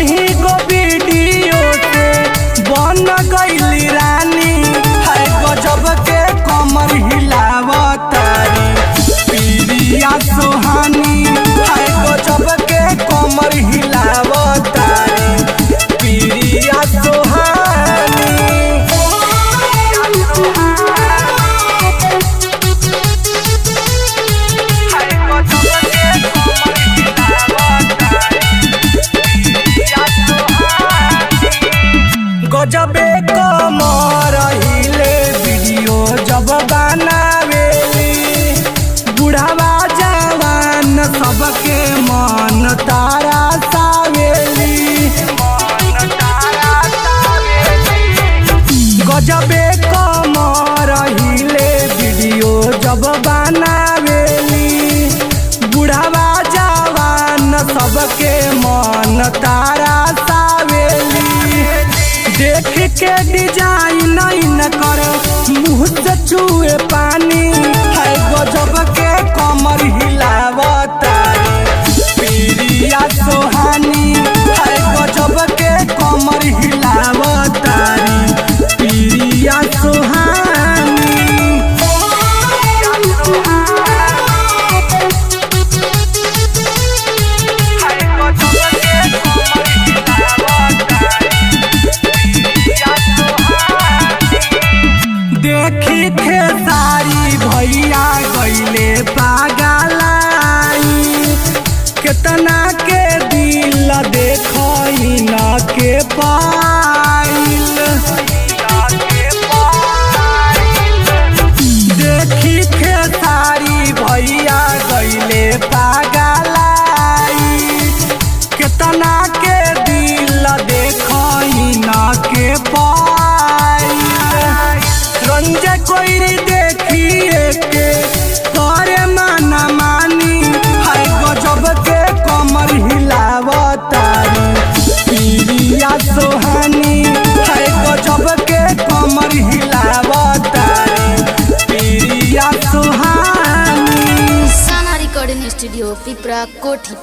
कहीं गो वीडियो से बन गईली रानी है गजब के कमर हिलावतारी प्रिया सुहानी है गजब के कमर हिलावतारी प्रिया सुहानी। गजबे कमर हिले वीडियो जब बनावेली बुढ़ावा जवान सबके मन तारा सावेली गजबे कमर हिले वीडियो जब बनावेली बुढ़ावा जवान सबके मन तारा सावेली देख के डिजाइन न करे मुँह से चूहे पानी है गजब के कमर हिलावतारी प्रिया सुहानी है गजब के कमर हिलावतारी प्रिया सुहानी। देखी खेसारी भैया गईले पागलाई केतना के दिल देखई न के पाइल देखी खेसारी भैया गईले पागलाई केतना के दिल देखई न के पाइल रंजे कोई देखिए के करे माना मानी है गजब के कमर हिलावतारी प्रिया सुहानी है गजब के कमर हिलावतारी प्रिया सुहानी। साना रिकॉर्डिंग स्टूडियो पिपरा कोठी।